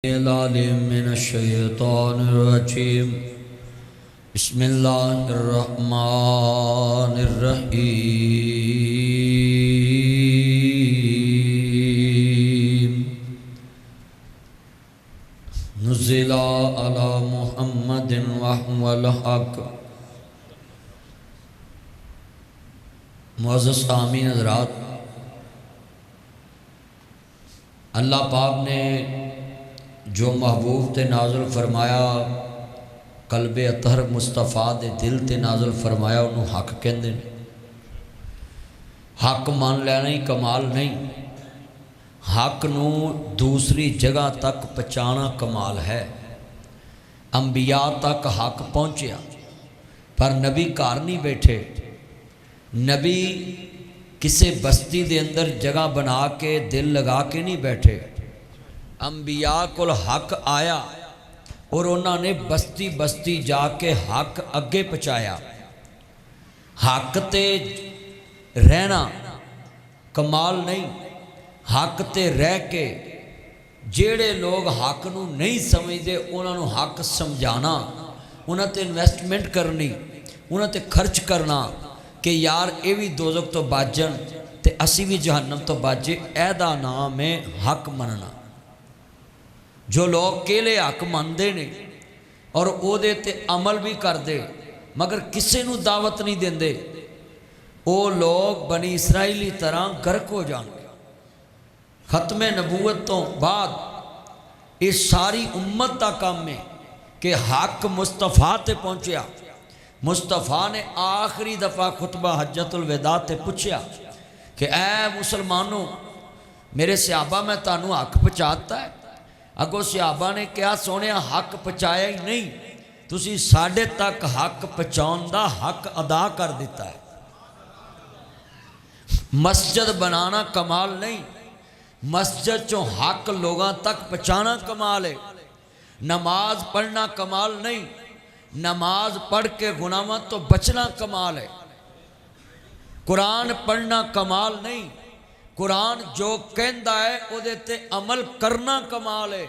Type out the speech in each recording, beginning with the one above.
العليم من الشيطان الرجيم بسم الله الرحمن الرحيم نزل على محمد وهو الحق معزز سامعین حضرات، اللہ پاک نے جو محبوب تے نازل فرمایا قلب اطہر مصطفیٰ دے دل تے نازل فرمایا انہوں حق کہندے نے۔ حق مان لینا ہی کمال نہیں، حق نو دوسری جگہ تک پہنچانا کمال ہے۔ انبیاء تک حق پہنچیا پر نبی گھر نہیں بیٹھے، نبی کسے بستی دے اندر جگہ بنا کے دل لگا کے نہیں بیٹھے۔ انبیاء کو حق آیا اور انہوں نے بستی بستی جا کے حق اگے پہنچایا۔ حق تے رہنا کمال نہیں، حق تے رہ کے جیڑے لوگ حق نو نہیں سمجھتے انہوں نے حق سمجھانا، انہوں تے انویسٹمنٹ کرنی، انہوں تے خرچ کرنا کہ یار اے بھی دوزخ تو باجن تے اسی بھی جہنم تو باجے، ایدہ نام ہے حق مننا۔ جو لوگ کیلے حق مندے نے اور او دے تے عمل بھی کر دے مگر کسے نو دعوت نہیں دیندے، او لوگ بنی اسرائیلی طرح غرق ہو جان گے۔ ختم نبوت تو بعد اس ساری امت دا کام میں کہ حق مصطفیٰ تے پہنچیا۔ مصطفیٰ نے آخری دفعہ خطبہ حجت الوداع تے پوچھیا کہ اے مسلمانوں، میرے صحابہ میں تانو حق پہنچاتا ہے؟ اگو صحابہ نے کیا سونے حق پہنچایا ہی نہیں، تسی ساڑھے تک حق پہنچاؤن دا حق ادا کر دیتا ہے۔ مسجد بنانا کمال نہیں، مسجد چوں حق لوگاں تک پہنچانا کمال ہے۔ نماز پڑھنا کمال نہیں، نماز پڑھ کے گناہوں تو بچنا کمال ہے۔ قرآن پڑھنا کمال نہیں، قرآن جو کہندا ہے او دے تے عمل کرنا کمال ہے۔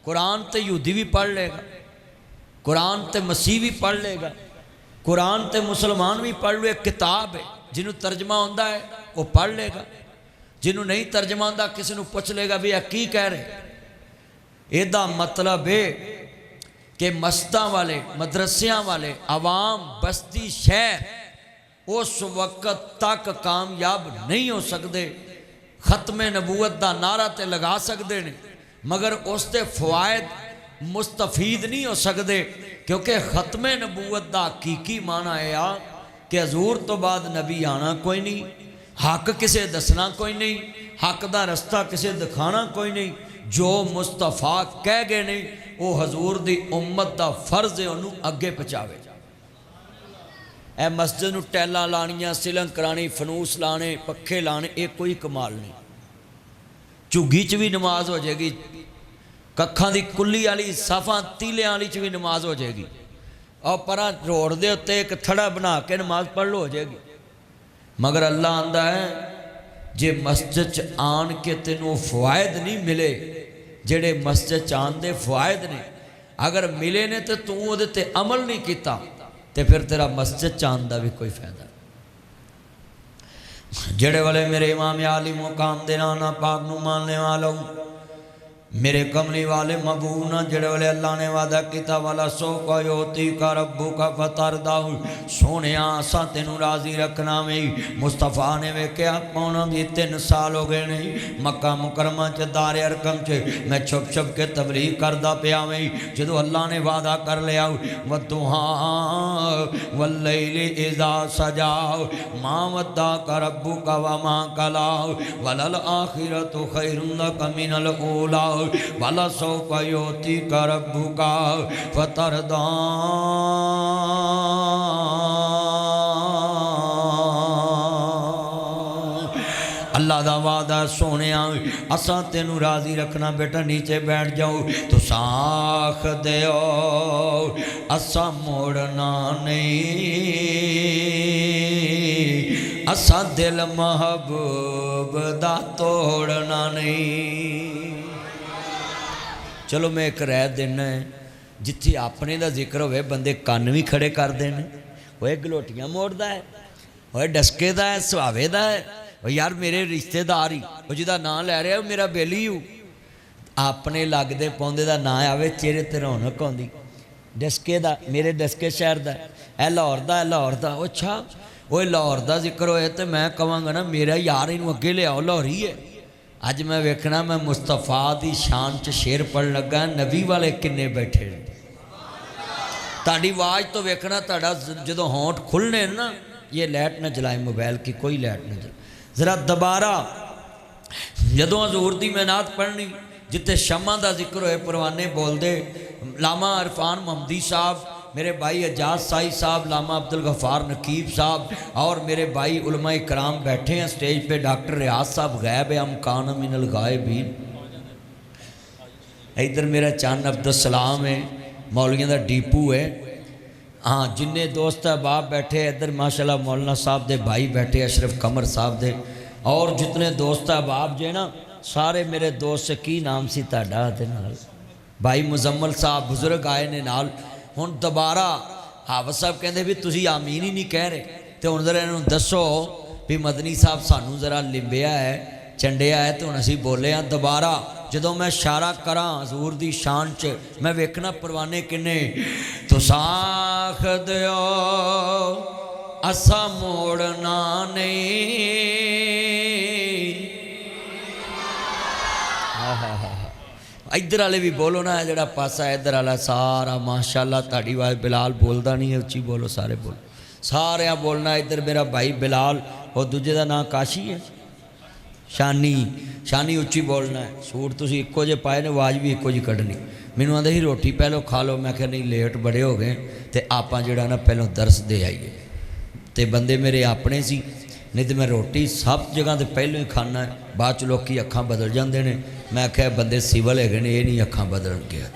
قرآن تے یہودی بھی پڑھ لے گا، قرآن تے مسیح بھی پڑھ لے گا، قرآن تے مسلمان بھی پڑھ لے، کتاب ہے، جنہوں ترجمہ ہوندہ ہے وہ پڑھ لے گا، جنہوں نہیں ترجمہ ہوندہ کسی نو پوچھ لے گا بھی کی کہہ رہے۔ ایدہ مطلب ہے کہ مسجداں والے، مدرسیاں والے، عوام، بستی، شہر اس وقت تک کامیاب نہیں ہو سکتے۔ ختم نبوت دا نعرہ تے لگا سکتے ہیں مگر اس تے فوائد مستفید نہیں ہو سکتے، کیونکہ ختم نبوت دا حقیقی معنی ہے کہ حضور تو بعد نبی آنا کوئی نہیں، حق کسے دسنا کوئی نہیں، حق دا رستہ کسے دکھانا کوئی نہیں۔ جو مصطفیٰ کہہ گئے نہیں وہ حضور دی امت دا فرض ہے انہوں اگے پہنچاوے۔ اے مسجد نو ٹیلاں لانیاں، سلنگ کرانی، فنوس لانے، پکھے لانے، ایک کوئی کمال نہیں۔ چگی چ بھی نماز ہو جائے گی، ککھاں دی کلی والی صافاں تیلیاں والی چ بھی نماز ہو جائے گی، اور پرا روڑ دے ہوتے ایک تھڑا بنا کے نماز پڑھ لو ہو جائے گی۔ مگر اللہ آندہ ہے جے مسجد چ آن کے تینوں فوائد نہیں ملے جڑے مسجد چ آن دے فوائد نے، اگر ملے نے تو تو وہ دیتے عمل نہیں کیتا تے پھر تیرا مسجد چاندہ بھی کوئی فائدہ۔ جڑے والے میرے امام عالی مقام دینانا پاک نو ماننے والوں، میرے کملی والے محبوبنا، جڑے والے اللہ نے وعدہ کیتا والا سو کا یوتی کا ربو کا فتر داؤ، سونے آسا تینوں راضی رکھنا میں۔ مصطفیٰ نے وے کیا پونا بھی 3 سال ہو گئے نہیں مکہ مکرمہ چے دار ارکم چے میں چھپ چھپ کے تبلیغ کردہ پیا میں، جدو اللہ نے وعدہ کر لیا وَالدُّحَا وَاللَّيْلِ اِذَا سَجَاؤ مَا وَدَّعَكَ رَبُّكَ وَمَا قَلَا وَلَلْآخِرَةُ خَيْرٌ لَكَ مِنَ الْأُولَىٰ وَلَسَوْفَ يُعْطِيكَ رَبُّكَ فَتَرْضَىٰ۔ اللہ دا وعدہ سونے اساں تینوں راضی رکھنا، بیٹا نیچے بیٹھ جاؤ تو ساکھ دے اساں موڑنا نہیں، اساں دل محبوب دا توڑنا نہیں۔ चलो मैं एक राय देना है, जिथे अपने का जिक्र होवे बंदे कन्न भी खड़े करते हैं। वो गलोटियाँ मोड़ता है, वो डस्के का है, सुहावे का है। वो यार मेरे रिश्तेदार ही वो जिहदा नाम लै रहा मेरा बेली हूँ, अपने लगते पाउंदे का ना आवे चेहरे ते रौनक आउंदी। डस्के का मेरे डस्के शहर का है, लाहौर का है, लाहौर का। अच्छा वो लाहौर का जिक्र होए तो मैं कहांगा ना मेरा यार इनू अगे ले आओ, लाहौरी है। अज मैं वेखना मैं मुस्तफा की शान च शेर पढ़ लगा, नबी वाले किन्ने बैठे ने। ताड़ी आवाज़ तो वेखना ताड़ा जदों होंठ खुलने ना, ये लाइट न जलाए मोबाइल की, कोई लाइट न जलाए ज़रा दोबारा। जदों हजूर की मैनात पढ़नी जिते शमा का जिक्र होए परवाने बोलते, लामा इरफान मोहम्मदी साहब, मेरे भाई एजाज साई साहब, लामा अब्दुल गफ़ार नकीब साहब और मेरे भाई उलमा इकराम बैठे हैं स्टेज पे। डॉक्टर रियाज साहब गैब है, हम कान मिनल गायबीन। इधर मेरा चंद अब्दुल सलाम है, मौलवियों का डीपू है। हाँ जिन्ने दोस्त अहबाब बैठे इधर माशाल्लाह मौलाना साहब दे भाई बैठे, अशरफ कमर साहब दे, और जितने दोस्त अहबाब जे ना सारे मेरे दोस्त। की नाम सी ताड़ा ते नाल भाई मुजम्मल साहब बुजुर्ग आए ने नाल। हुण दोबारा हाफिज़ साहब कहते भी तुसी आमीन ही नहीं कह रहे, तो हुण जरा इन्हूं दसो भी मदनी साहब सानू जरा लिंबिया है, चंडिया है, तो हुण असीं बोले हैं दोबारा। जदों मैं इशारा करा हजूर दी शान च, मैं वेखना परवाने किन्ने। तुसां आखदे हो असा मोड़ना नहीं, इधर वाले भी बोलो ना, जड़ा पासा इधर वाला सारा माशाल्लाह। ताड़ी आवाज़ बिलाल बोलता नहीं है, उच्ची बोलो, सारे बोलो, सारे बोलना। इधर मेरा भाई बिलाल और दूजे का नाम काशी है, शानी, शानी उच्ची बोलना है। सूट तुसी इक्को जे पाए ने, आवाज़ भी इक्को जी कढ़नी। मैनू आंदे ही रोटी पहलों खा लो, मैं क्या नहीं लेट बड़े हो गए तो आपां जिहड़ा ना पहलों दरस दे आईए। तो बंदे मेरे अपने सी, नहीं तो मैं रोटी सब जगह तो पहलों ही खाना है, बाद च लोग अखां बदल जाते हैं। मैं आख्या बंदे सिवल है ने, ये नहीं अखां बदल गया।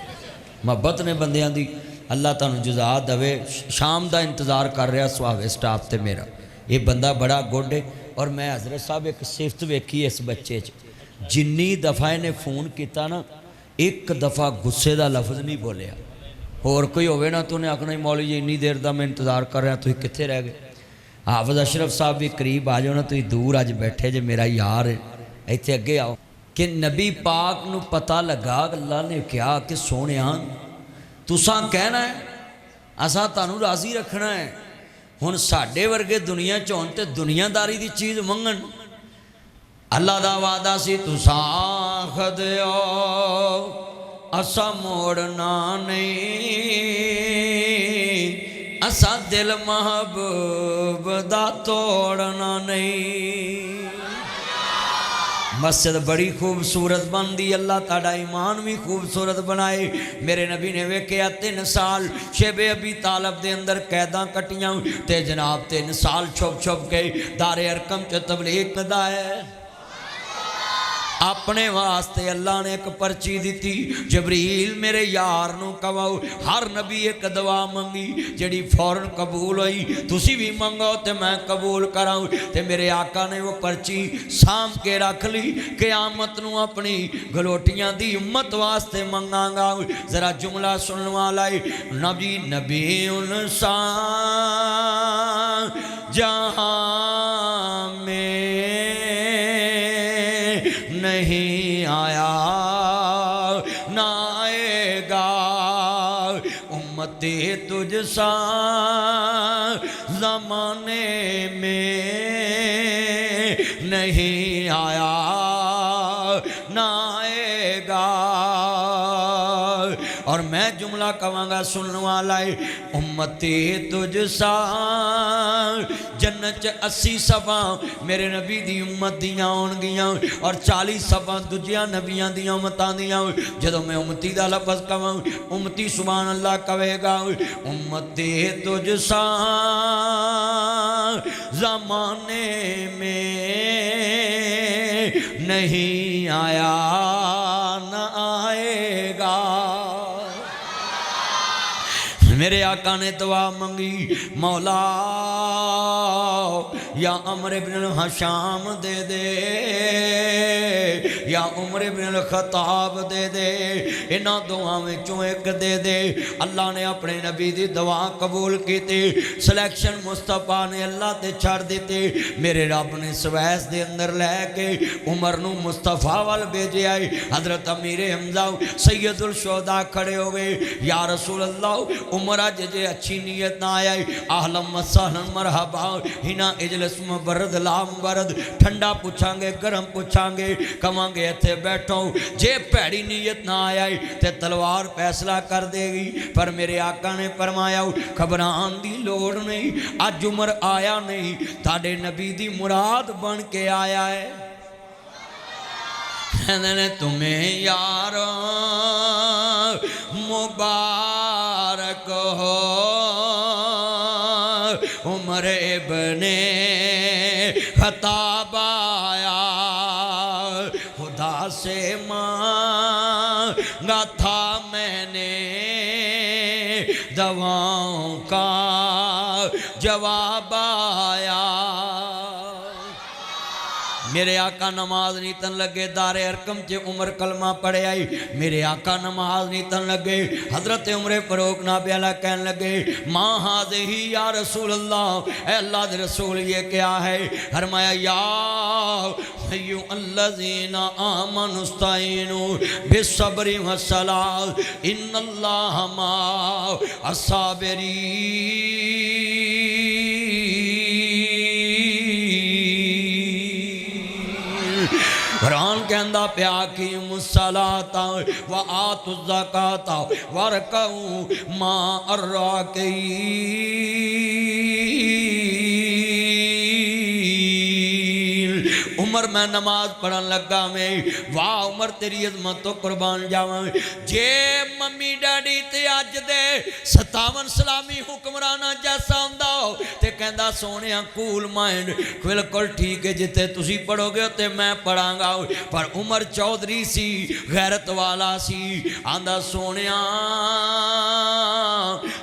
मुहब्बत ने बंदियां दी, अल्लाह तुहानूं जज़ा देवे। शाम का इंतज़ार कर रहा सुहावे स्टाफ ते मेरा ये बंदा बड़ा गुड है। और मैं हज़रत साहब एक सिफत वेखी इस बच्चे च, जिन्नी दफ़ा इन्हें फ़ोन किया ना एक दफ़ा गुस्से का लफ्ज़ नहीं बोलिया। होर कोई होवे ना तो उन्हें आखना ही मौलवी जी इन्नी देर का मैं इंतज़ार कर रहा, तुम कित्थे रह गए। हाफिज़ अशरफ साहब भी करीब आ जाओ ना, तुम दूर अज बैठे जे, मेरा यार है, इत्थे अगे आओ। कि नबी पाक नूं पता लगा, अल्लाह ने कहा कि सोहणिया तुसां कहना है असां तुहानूं राज़ी रखना है। हुण साडे वर्गे दुनिया च होण ते दुनियादारी की चीज़ मंगण। अल्लाह दा वादा सी, तुसां आखदे हो असां मोड़ना नहीं, असां दिल महबूब दा तोड़ना नहीं। मस्जिद बड़ी खूबसूरत बनती, अल्लाह ताड़ा ईमान भी खूबसूरत बनाए। मेरे नबी ने वेख्या 3 साल शेबे अबी तालब दे अंदर कैदा कटियां, ते जनाब 3 साल छुप छुप के दारे अरकम च तबलीग करदा है। अपने वास्ते अल्लाह ने एक पर्ची दी, जबरील मेरे यार नूं कवाओ। हर नबी एक दुआ मंगी जिहड़ी फौरन कबूल हुई, तुसी भी मंगो तो मैं कबूल कराऊं। ते मेरे आका ने वो पर्ची साम के रख ली, क़यामत नूं अपनी गलोटियां दी उम्मत वास्ते मंगांगा। जरा जुमला सुनने वाला नबी नबी उनसा जहां में नहीं आया ना आएगा, उम्मती तुझ सा ज़माने में नहीं आया ना आएगा। और मैं जुमला कहांगा सुनने वाला है, उम्मती तुझ सा जन्नत 80 सफा मेरे नबी दी उम्मत दियां होणगियां और 40 सफा दूजिया नबियां दियां उम्मतां दियां। जदों मैं उम्मती दा लफ्ज़ कहां, उम्मती सुभान अल्लाह कहेगा, उम्मती तुझ सा ज़माने में नहीं आया न आएगा। मेरे आका ने दुआ मंगी, मौला या अमर इब्न हशाम दे दे या उमर इब्न खताब दे दे, इन्हां दोवां विचों एक दे दे। अल्लाह ने अपने नबी दी दुआ कबूल की, सिलेक्शन मुस्तफा ने अल्लाह ते छड़ दी। मेरे रब ने सवैस दे अंदर लैके उमर नूं मुस्तफा वल भेजिया। हजरत अमीर हमजा सैयदुल शुहदा खड़े हो गए, या रसूल अल्लाह उमर अज जे अच्छी नीयत ना आया, आहलम वसहलन मरहबा, हिना इजलिस मुबरद ला मुबरद, ठंडा पूछांगे गरम पूछांगे, कवांगे इत्थे बैठो। जे भैड़ी नीयत ना आया ते तलवार फैसला कर देगी। पर मेरे आका ने फरमाया घबरान दी लोड़ नहीं, अज उमर आया नहीं, ताडे नबी दी मुराद बन के आया है। कहने तुम्हें यार मुबारक हो उमर इब्ने खताब आया, खुदा से मांगा था मैंने दवाओं का जवाब आया। मेरे आका नमाज नहीं तन लगे, दारे अरकम च उमर कलमा पढ़े आई। मेरे आका नमाज नहीं तन लगे, हजरत उमर फरूक नाबियाला कहने लगे माँ हाज़े ही या रसूल अल्लाह, ऐ अल्लाह दे रसूल ये क्या है। फरमाया या अय्युहल्लज़ीना आमनुस्ताइनु बिस्सब्रि वस्सलात इन्नल्लाह मअस-साबिरीन। कुरान कहंदा प्या कि मुसलाता व आतु ज़काता वरकऊ मा अर्राकीन। उमर मैं नमाज पढ़न लगा मैं, वाह उमर तेरी अजमत तो कुर्बान जावां। जे मम्मी डैडी ते अज दे 57 सलामी हुक्मराना जैसा हुंदा ते कहंदा सोहणिया कूल माइंड बिल्कुल ठीक है, जिथे तुसी पढ़ोगे ते मैं पढ़ांगा। पर उमर चौधरी सी, गैरत वाला सी, आंदा सोहणिया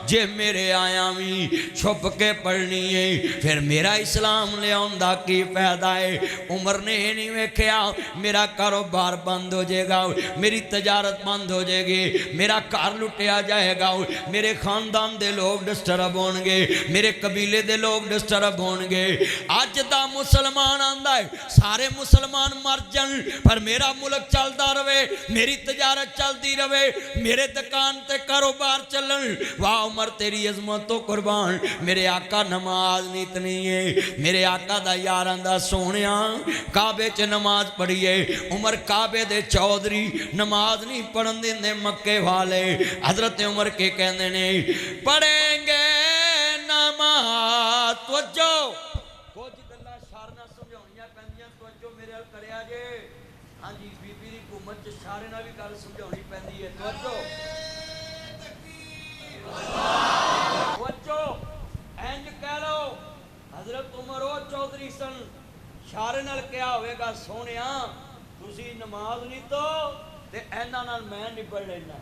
जे मेरे आया भी छुप के पढ़नी है फिर मेरा इस्लाम लिया की फायदा है। उमर ने नहीं वेख्या मेरा कारोबार बंद हो जाएगा, मेरी तजारत बंद हो जाएगी, मेरा घर लुटिया जाएगा, मेरे खानदान के लोग डिस्टर्ब होंगे, मेरे कबीले के लोग डिस्टर्ब होंगे। अज का मुसलमान आंदा है सारे मुसलमान मर जान पर मेरा मुल्क चलता रहे, मेरी तजारत चलती रहे, मेरे दुकान ते कारोबार चलन। वाह उमर तेरी अजमत तो कुर्बान। मेरे आका नमाज नीत नहीं है, मेरे आका दा यार आंदा सोहणिया काबे च नमाज पढ़िए। उमर काबे दे चौधरी नमाज नहीं पढ़न देंदे मक्के वाले। हजरत उमर के कहंदे ने पढ़ेंगे नमाज तवज्जो, कुछ गल्लां सारियां समझाउणियां पैंदियां, तवज्जो मेरे अल करिया जे। हां जी बीबी दी हुकूमत च सारे नाल भी गल समझाउणी पैंदी है, तवज्जो तवज्जो इंज कह लो। हजरत उमर ओ चौधरी सन, शारे नाल क्या होएगा सोहणिया तुसी नमाज नहीं तो ते इन्हां नाल मैं निबड़ लेना।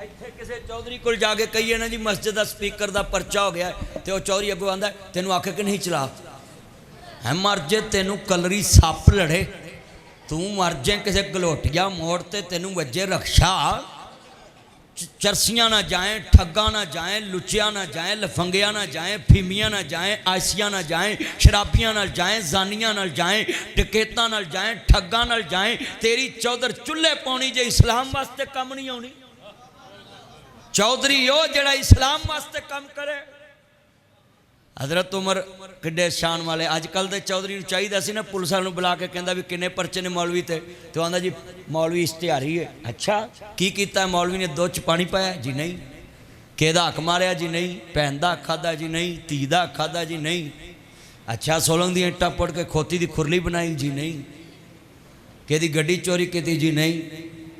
इत्थे किसी चौधरी को जाके कहिए ना जी मस्जिद का स्पीकर का परचा हो गया तो वह चौधरी अगों आंदा तेनू आखे कि नहीं चला है, मर जे तेनू कलरी सप लड़े, तू मर जे किसी गलोटिया मोड़ ते तेनू वजे रक्षा, चरसियां ना जाए, ठग्गा ना जाए, लुचिया ना जाए, लफंगिया ना जाए, फीमियां ना जाए, आयसिया ना जाए, शराबियां ना जाए, जानिया ना जाए, डकैतां ना जाए, ठग्गा ना जाए। तेरी चौधर चुल्हे पाउणी जे इस्लाम वास्ते कम नहीं आउणी। चौधरी ओ जिहड़ा इस्लाम वास्ते कम करे। हजरत उमर किड्डे शान वाले। अजकल के चौधरी नूं चाहिदा सी ना पुलिस वालों बुला के कहंदा भी किन्ने परचे ने मौलवी ते, तो आंदा जी मौलवी इश्तिहारी है। अच्छा की कीता मौलवी ने? दुध च पानी पाया जी नहीं, किहदा हक मारिया जी नहीं, भैन दा हक खादा जी नहीं, धी दा हक खादा जी नहीं। अच्छा सोलंग दी इट्टां पुट के खोती दी खुरली बनाई जी नहीं, किहदी गड्डी चोरी की जी नहीं,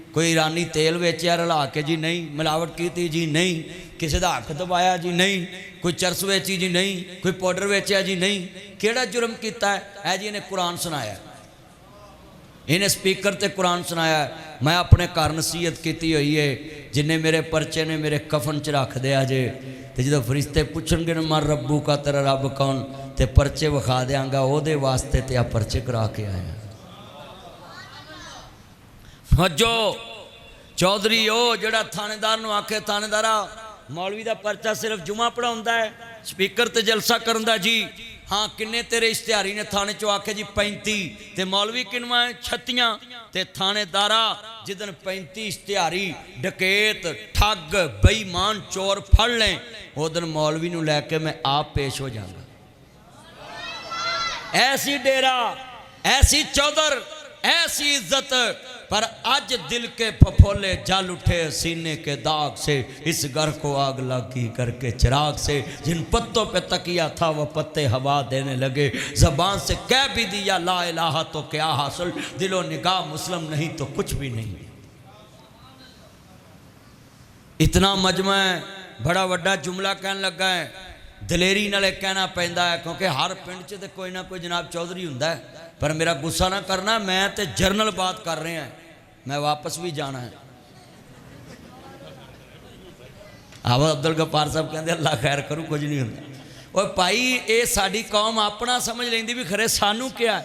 कोई ईरानी तेल वेचिया रला के जी नहीं, मिलावट की जी नहीं, किसी का हक दबाया जी नहीं, कोई चरस वेची जी नहीं, कोई पाउडर वेचिया जी नहीं। केड़ा जुर्म किया है जी? इन्हें कुरान सुनाया, इन्हें स्पीकर ते कुरान सुनाया। मैं अपने घर नसीहत की हुई है जिन्हें मेरे परचे ने मेरे कफन च रख दिया जे। तो जो फरिश्ते पूछणगे न मर रब्बू का तेरा रब कौन, तो परचे विखा देंगा ओदे वास्ते ते आ परचे करा के आया। मजो चौधरी ओ जड़ा थानेदार नूं आखे थानेदारा मौलवी का परचा सिर्फ जुमा पढ़ाउंदा है, स्पीकर ते जलसा करंदा जी। हाँ किन्ने तेरे इश्तिहारी ने थाने चो आखे जी 35, ते मौलवी किनवा 36। ते थानेदारा जिदन 35 इश्तिहारी डकैत ठग बेईमान चोर फड़ लें उस दिन मौलवी नूं लैके मैं आप पेश हो जाऊंगा। ऐसी डेरा, ऐसी चौधर, ऐसी इज्जत। पर आज दिल के फफोले जल उठे सीने के दाग से, इस घर को आग लगी करके चिराग से। जिन पत्तों पे तकिया था वो पत्ते हवा देने लगे, ज़बान से कह भी दिया ला इलाहा तो क्या हासिल, दिलो निगाह मुस्लिम नहीं तो कुछ भी नहीं। इतना मजमा है, बड़ा वड्डा जुमला कहने लगा है, दलेरी नाले कहना पैंदा है, क्योंकि हर पिंड च तो कोई ना कोई जनाब चौधरी हुंदा है। पर मेरा गुस्सा ना करना, मैं तो जरनल बात कर रहे हैं, मैं वापस भी जाना है। आवा अब्दुल गफ्फार साहब कहते अल्लाह खैर करूँ, कुछ नहीं होंदा। और भाई ये साड़ी कौम अपना समझ लेंदी भी खरे सानू क्या है,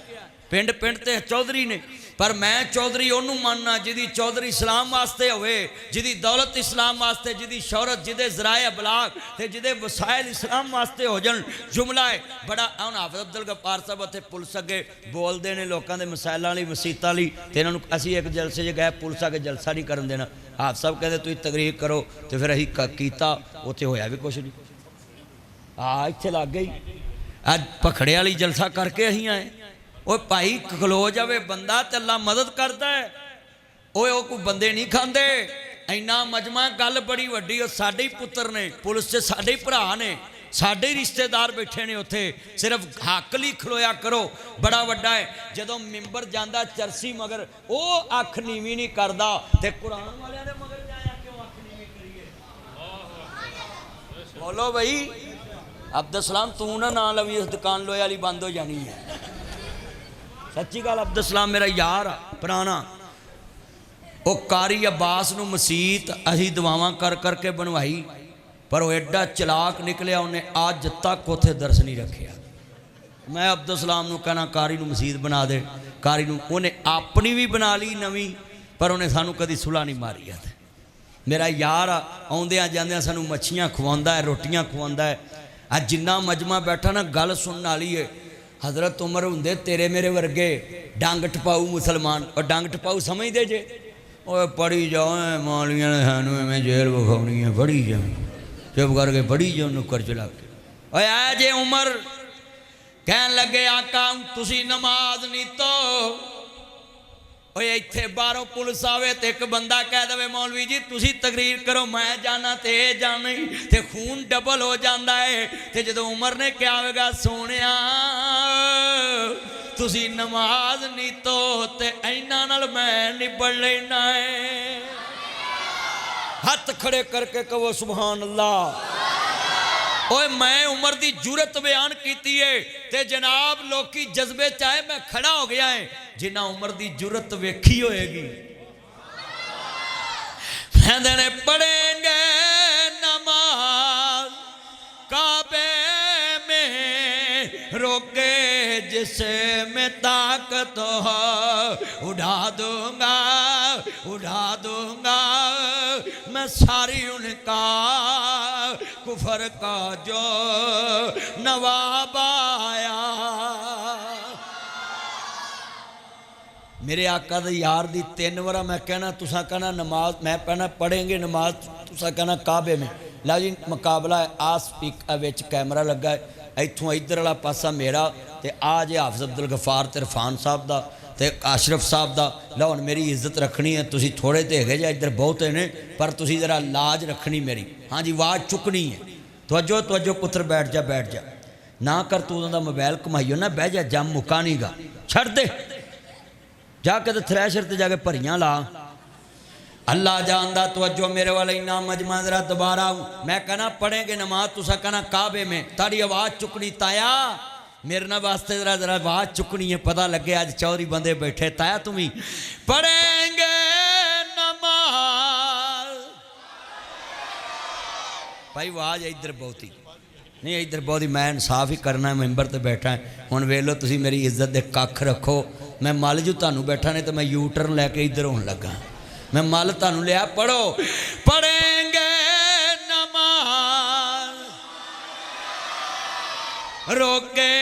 पिंड पिंड ते चौधरी ने। पर मैं चौधरी उन्होंने मानना जिदी चौधरी इस्लाम वास्ते होवे, जिदी दौलत इस्लाम वास्ते, जिदी शौहरत, जिदे ज़राए अबलाग ते जिदे वसाइल इस्लाम वास्ते हो जान। जुमला है बड़ा। हुण हाफिज़ अब्दुल गफ्फार साहब उत्थे पुलिस अगे बोलते हैं लोगों के मसाइलों लई मसीतां लई, ते इन्हां नूं असीं एक जलसे च गए, पुलिस अगे जलसा नहीं करन देना। हाफिज़ साहब कहते तुसीं तकरीर करो, तो फिर असीं कीता, उत्थे होया भी कुछ नहीं। इत्थे लग गई अज भखड़े वाली जलसा करके असीं आए। वो भाई खलो जावे बंदा ते अल्लाह मदद करता है। वो कोई बंदे नहीं खाते। इन्ना मजमा गल बड़ी वड्डी। और साडे ही पुत्र ने पुलिस से, साडे ही भरा ने, साडे ही रिश्तेदार बैठे ने उत्थे। सिर्फ हक ली खलोया करो, बड़ा वड्डा है। जदों मिंबर जांदा चरसी मगर वो अख नीवी नहीं करदा, ते कुरान वालियां दे मगर जाया क्यों अख नीवी करिए। बोलो भाई अब्दुल सलाम तू ना लवी, इस दुकान लोहे वाली बंद हो जानी है। सच्ची गल, अब्दुल सलाम मेरा यार पुराना। वो कारी अब्बास नूं मसीत असी दुआवां कर करके बनवाई, पर वो एडा चलाक निकलिया, उन्हें अज तक उत्थे दर्श नहीं रखिया। मैं अब्दुल सलाम नूं कहना कारी नूं मसीत बना दे, कारी नूं उन्हें अपनी भी बना ली नवीं, पर उन्हें सानू कदी सुलह नहीं मारी है। मेरा यार आउंदियां जांदियां सानू मच्छियां खवांदा है, रोटियां खवांदा है। अज जिन्ना मजमा बैठा ना गल सुनने वाली है। हज़रत उमर होंदे तेरे मेरे वर्गे डंग टपाऊ मुसलमान। और डंग टपाऊ समझते जे, ओए पढ़ी जाओ मौलियां ने सानू एवें जेल विखाउणी है, पढ़ी जाओ, चुप करके पढ़ी जाओ नुक्कर चला के। ओए आ जे उमर कहन लगे आका तुसी नमाज नहीं तो। ओए इत्थे बाहरों पुलिस आवे ते एक बंदा कह दे मौलवी जी तुसी तकरीर करो, मैं जाना ते जाना ही, ते खून डबल हो जाता है। ते जदों उमर ने क्या होगा सोनिया तुसी नमाज नहीं तो ते इन्हां नाल मैं निबड़ लेना है। हाथ खड़े करके कहो सुभान अल्लाह। ओए मैं उमर दी जुरत बयान की है, ते जनाब लोकी जज्बे चाहे मैं खड़ा हो गया है। जिन्ना उमर दी जुरत वेखी होएगी कहंदे पढ़ेंगे नमाज काबे में रोके जिसे मैं ताकत हो उड़ा दूंगा, उड़ा दूंगा मैं सारी उनका कुफर का जो नवाब आया। मेरे आका दे यार दी 3 बार मैं कहना, तुसा कहना नमाज, मैं कहना पढ़ेंगे नमाज, तुसा कहना काबे में। लो जी मुकाबला है। आ स्पीकर विच कैमरा लगा है, इत्थों इधर वाला पासा मेरा, ते आ जे हाफिज़ अब्दुल गफ्फार ते इरफान साहब दा ते आशरफ साहब दा। लो हुण मेरी इज्जत रखनी है, तुसी थोड़े तो है जा, इधर बहुते ने, पर तुसी जरा लाज रखनी मेरी। हाँ जी आवाज़ चुकनी है। तवज्जो तवज्जो पुत्र बैठ जा, बैठ जा ना कर तू उन्होंने मोबाइल घुमाइयो ना, बह जा, जम मुका नहीं गा, छड़ दे जाके तो थ्रैशर ते जाके भरियां ला। अल्लाह जानदा। तवज्जो मेरे वाले इना मजमा जरा दोबारा। मैं कहना पढ़ेंगे नमाज, तुसा कहना काबे में। तारी आवाज़ चुकनी ताया, मेरे ना वास्ते जरा जरा आवाज़ चुकनी है, पता लगे अज चौधरी बंदे बैठे। ताया तुम्हें पढ़ेंगे नमाज भाई आवाज़ इधर बहुती नहीं, इधर बहुती मैं इंसाफ ही करना मैंबर तो बैठा है। हुण वेख लो तुसीं मेरी इज्जत दे कख रखो, मैं मल जू तुहानूं बैठा नहीं तो मैं यू टर्न लैके इधर होने लगा। मैं मल तुहानूं लिया। पढ़ो पढ़ेंगे नमाज रोके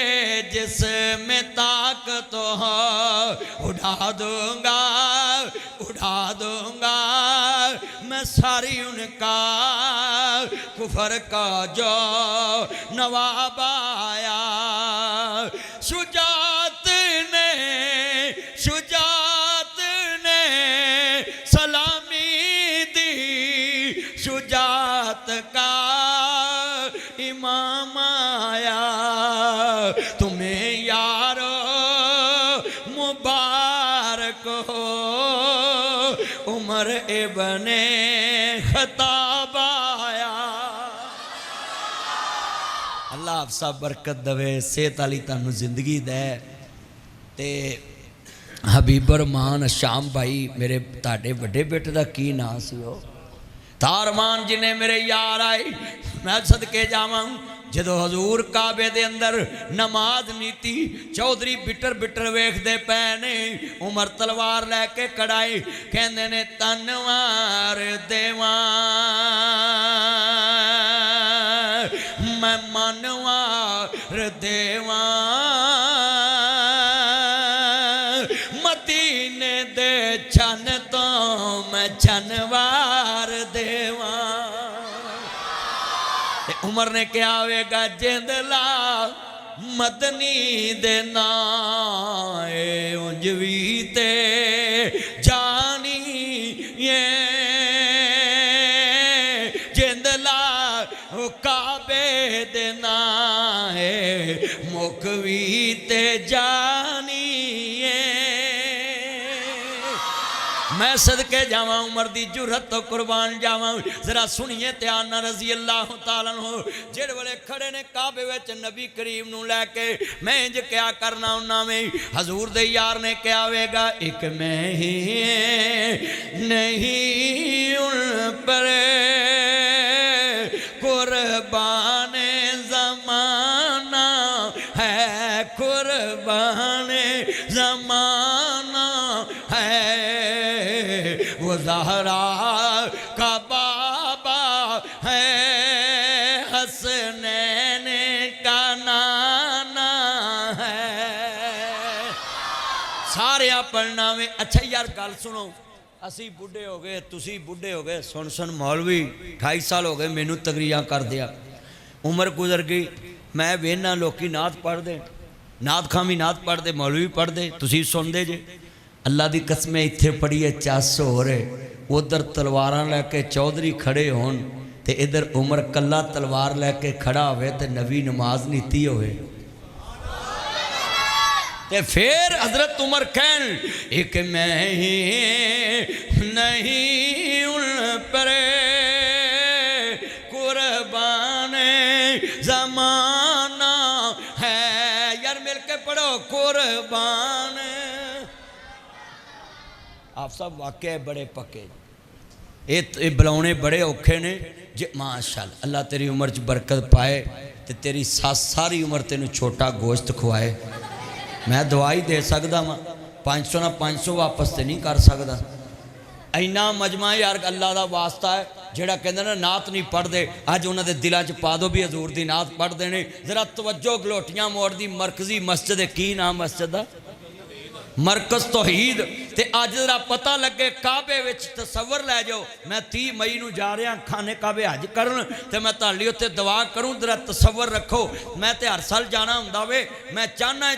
जिसमें ताकत हो, उड़ा दूंगा मैं सारी उनका कुफर का जो नवाब आया। शुजात ने सलामी दी, शुजात का इमाम आया। तुम्हें यारो मुबारक हो, उमर इब्ने खत्ताब आया। अल्लाह आप सब बरकत दवे, सेहत वाली तुहानूं जिंदगी दे। ते हबीबर मान शाम भाई मेरे ताड़े बड़े बेटे का की नाम सी? तारमान जिन्हें मेरे यार आए, मैं सदके जावां। जदों हजूर काबे दे अंदर नमाज नीति चौधरी बिटर बिटर वेखदे पे ने, उमर तलवार लैके कड़ाई कहंदे ने तनवार देवा मैं मनवार देवा, मदीने दे छन तो मैं छनवार देवा। उमर ने क्या वेगा जिंदला मदनी दे नाए उंजवी ते जानी ये, जिंदला काबे दे नाए मुखवी ते जानी ये। मैं सदके जावां उमर दी जुरत तो कुर्बान जावां। जरा सुनिए ध्यान नाल रज़ी अल्लाह तआला अन्हु जेड़े वेले खड़े ने काबे विच नबी करीम नूं लैके मैं इंज क्या करना उन्हां में हजूर दे यार ने क्या वेगा एक मैं ही नहीं उन पर कुर्बान ज़माना है, कुर्बान ज़माना है। वो ज़हरा का बाबा है, हसनैन का नाना है। सारे पढ़ना में। अच्छा यार गल सुनो, असी बुढ़े हो गए, तुसी बुढ़े हो गए, सुन मौलवी 28 साल हो गए मैनू तकरीयां कर दिया, उम्र गुजर गई। मैं वेहना लोग नात पढ़ते, नात खामी नात पढ़ते, मौलवी पढ़ते, तुसी सुनते जे। अल्लाह की कसम इत्थे पढ़ीए चस हो रहे, उधर तलवार लैके चौधरी खड़े होन ते इधर उमर कला तलवार लैके खड़ा होवे ते नबी नमाज नीति होवे। ते फिर हजरत उमर कहन एक मैं ही नहीं उन पर कुर्बान ज़माना है। यार मिल के पढ़ो कुर्बान। आप सब वाकई बड़े पक्के, ये बुलाने बड़े औखे ने जे। माशाअल्लाह अल्लाह तेरी उम्र च बरकत पाए ते तेरी सारी उम्र तेन छोटा गोश्त खुआए। मैं दवाई दे सकदा वा, 500 ना 500 वापस तो नहीं कर सकदा। इन्ना मजमा यार अल्लाह का वास्ता है। जेड़ा कहते ना नात नहीं पढ़ते, अज उन्होंने दिलों च पा दो भी हजूर की नात पढ़ते हैं। जरा तवज्जो गलोटियां मोड़ दी मरकजी मस्जिद है, की नाम मस्जिद का? मरकज तौहीद। ते अज जरा पता लगे काबे विच तसव्वुर लै जाओ। मैं 30 मई नूं जा रहा खाने काबे हज करन ते मैं तुहाडी उत्ते दुआ करूँ, जरा तसव्वुर रखो। मैं तो हर साल जाना हुंदा वे। मैं चाहना